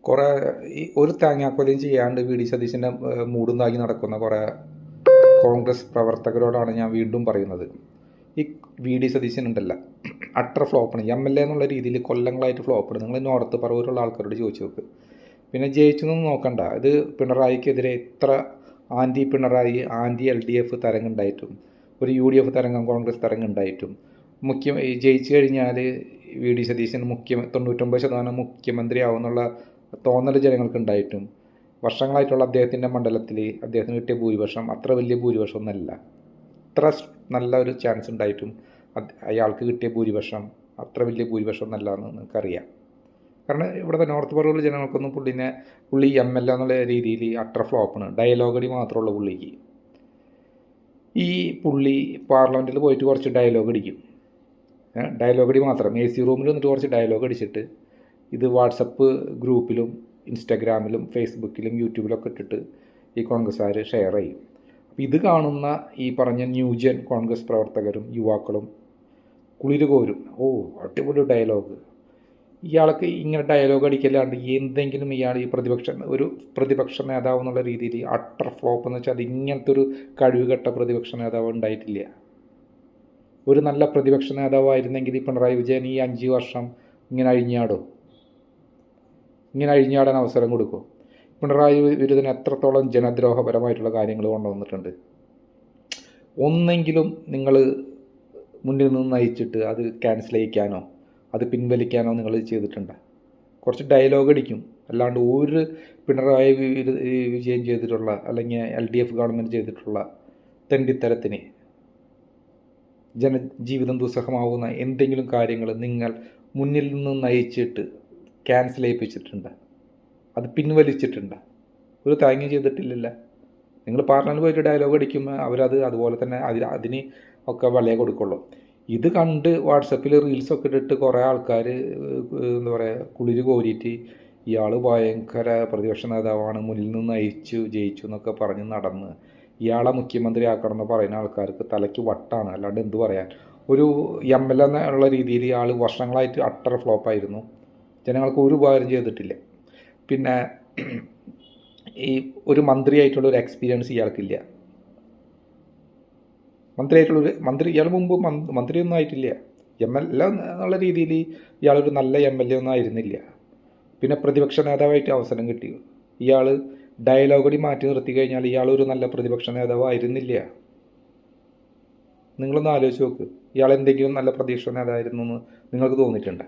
കുറേ ഈ ഒരു തേങ്ങാക്കൊലയും ചെയ്യാണ്ട് വി ഡി സതീശൻ്റെ മൂടും താങ്ങി നടക്കുന്ന കുറേ കോൺഗ്രസ് പ്രവർത്തകരോടാണ് ഞാൻ വീണ്ടും പറയുന്നത്. ഈ വി ഡി സതീശൻ ഉണ്ടല്ല, അട്ടർ ഫ്ലോപ്പാണ്. എം എൽ എ എന്നുള്ള രീതിയിൽ കൊല്ലങ്ങളായിട്ട് ഫ്ലോപ്പാണ്. നിങ്ങൾ നോർത്ത് പറവൂരുള്ള ആൾക്കാരോട് ചോദിച്ചു നോക്ക്. പിന്നെ ജയിച്ചൊന്നും നോക്കണ്ട. ഇത് പിണറായിക്കെതിരെ ഇത്ര ആൻറ്റി പിണറായി, ആൻറ്റി LDF തരംഗുണ്ടായിട്ടും ഒരു UDF തരംഗം, കോൺഗ്രസ് തരംഗുണ്ടായിട്ടും ജയിച്ചു കഴിഞ്ഞാൽ വി ഡി സതീശൻ 99% മുഖ്യമന്ത്രിയാവുന്നുള്ള തോന്നൽ ജനങ്ങൾക്കുണ്ടായിട്ടും വർഷങ്ങളായിട്ടുള്ള അദ്ദേഹത്തിൻ്റെ മണ്ഡലത്തിൽ അദ്ദേഹത്തിന് കിട്ടിയ ഭൂരിപക്ഷം അത്ര വലിയ ഭൂരിപക്ഷം ഒന്നല്ല. അത്ര നല്ല ഒരു ചാൻസ് ഉണ്ടായിട്ടും അയാൾക്ക് കിട്ടിയ ഭൂരിപക്ഷം അത്ര വലിയ ഭൂരിപക്ഷം ഒന്നല്ല എന്ന് നിങ്ങൾക്കറിയാം. കാരണം ഇവിടുത്തെ നോർത്ത് പറവൂർ ജനങ്ങൾക്കൊന്നും പുള്ളി MLA എന്നുള്ള രീതിയിൽ അട്ടർ ഫ്ലോപ്പാണ്. ഡയലോഗടി മാത്രമുള്ള പുള്ളിക്ക്. ഈ പുള്ളി പാർലമെൻറ്റിൽ പോയിട്ട് കുറച്ച് ഡയലോഗ് അടിക്കും. ഡയലോഗടി മാത്രം AC റൂമിൽ നിന്നിട്ട് കുറച്ച് ഡയലോഗ് അടിച്ചിട്ട് ഇത് വാട്സപ്പ് ഗ്രൂപ്പിലും ഇൻസ്റ്റാഗ്രാമിലും ഫേസ്ബുക്കിലും യൂട്യൂബിലൊക്കെ ഇട്ടിട്ട് ഈ കോൺഗ്രസ്സുകാർ ഷെയർ ചെയ്യും. അപ്പോൾ ഇത് കാണുന്ന ഈ പറഞ്ഞ ന്യൂജൻ കോൺഗ്രസ് പ്രവർത്തകരും യുവാക്കളും കുളിര് കോരും. അടിപൊളി ഡയലോഗ്. ഇയാൾക്ക് ഇങ്ങനെ ഡയലോഗ് അടിക്കല്ലാണ്ട് എന്തെങ്കിലും ഇയാൾ ഈ പ്രതിപക്ഷ നേതാവ് എന്നുള്ള രീതിയിൽ അട്ടർ ഫ്ലോപ്പ് എന്ന് വെച്ചാൽ അത് ഇങ്ങനത്തെ ഒരു കഴിവുകെട്ട പ്രതിപക്ഷ നേതാവ് ഉണ്ടായിട്ടില്ല. ഒരു നല്ല പ്രതിപക്ഷ നേതാവായിരുന്നെങ്കിൽ പിണറായി വിജയൻ ഈ 5 വർഷം ഇങ്ങനെ അഴിഞ്ഞാടാൻ അവസരം കൊടുക്കും. പിണറായി വിരുദ്ധൻ എത്രത്തോളം ജനദ്രോഹപരമായിട്ടുള്ള കാര്യങ്ങൾ കൊണ്ടുവന്നിട്ടുണ്ട്. ഒന്നെങ്കിലും നിങ്ങൾ മുന്നിൽ നിന്ന് നയിച്ചിട്ട് അത് ക്യാൻസൽ ചെയ്യിക്കാനോ അത് പിൻവലിക്കാനോ നിങ്ങൾ ചെയ്തിട്ടുണ്ട്. കുറച്ച് ഡയലോഗ് അടിക്കും. അല്ലാണ്ട് ഒരു പിണറായി വിജയൻ ചെയ്തിട്ടുള്ള അല്ലെങ്കിൽ LDF ഗവൺമെൻറ് ചെയ്തിട്ടുള്ള തെണ്ടിത്തരത്തിന് ജനജീവിതം ദുസ്സഹമാവുന്ന എന്തെങ്കിലും കാര്യങ്ങൾ നിങ്ങൾ മുന്നിൽ നിന്ന് നയിച്ചിട്ട് ക്യാൻസൽ ചെയ്യിപ്പിച്ചിട്ടുണ്ട്, അത് പിൻവലിച്ചിട്ടുണ്ട്. ഒരു താങ്ങും ചെയ്തിട്ടില്ലല്ല. നിങ്ങൾ പാർലമെൻറ്റിൽ പോയിട്ട് ഡയലോഗ് അടിക്കുമ്പോൾ അവരത് അതുപോലെ തന്നെ അതിന് ഒക്കെ വില കൊടുക്കുള്ളൂ. ഇത് കണ്ട് വാട്സപ്പിൽ റീൽസൊക്കെ ഇട്ടിട്ട് കുറേ ആൾക്കാർ എന്താ പറയുക കുളിര് കോരിയിട്ട് ഇയാൾ ഭയങ്കര പ്രതിപക്ഷ നേതാവാണ്, മുന്നിൽ നിന്ന് ജയിച്ചു എന്നൊക്കെ പറഞ്ഞ് നടന്ന് ഇയാളെ മുഖ്യമന്ത്രി ആക്കണം എന്ന് പറയുന്ന ആൾക്കാർക്ക് തലയ്ക്ക് വട്ടാണ്. അല്ലാണ്ട് എന്ത് പറയാൻ. ഒരു MLA എന്നുള്ള രീതിയിൽ ഇയാൾ വർഷങ്ങളായിട്ട് അട്ടർ ഫ്ലോപ്പായിരുന്നു. ജനങ്ങൾക്ക് ഒരു ഉപകാരം ചെയ്തിട്ടില്ല. പിന്നെ ഈ ഒരു മന്ത്രിയായിട്ടുള്ളൊരു എക്സ്പീരിയൻസ് ഇയാൾക്കില്ല. ഇയാൾ മുമ്പ് മന്ത്രിയൊന്നും ആയിട്ടില്ല. MLA എന്നുള്ള രീതിയിൽ ഇയാളൊരു നല്ല MLA ഒന്നും ആയിരുന്നില്ല. പിന്നെ പ്രതിപക്ഷ നേതാവായിട്ട് അവസരം കിട്ടി. ഇയാൾ ഡയലോഗടി മാറ്റി നിർത്തി കഴിഞ്ഞാൽ ഇയാളൊരു നല്ല പ്രതിപക്ഷ നേതാവ് ആയിരുന്നില്ല. നിങ്ങളൊന്ന് ആലോചിച്ച് നോക്ക്. ഇയാൾ എന്തെങ്കിലും നല്ല പ്രതിപക്ഷ നേതാവായിരുന്നു എന്ന് നിങ്ങൾക്ക് തോന്നിയിട്ടുണ്ട്?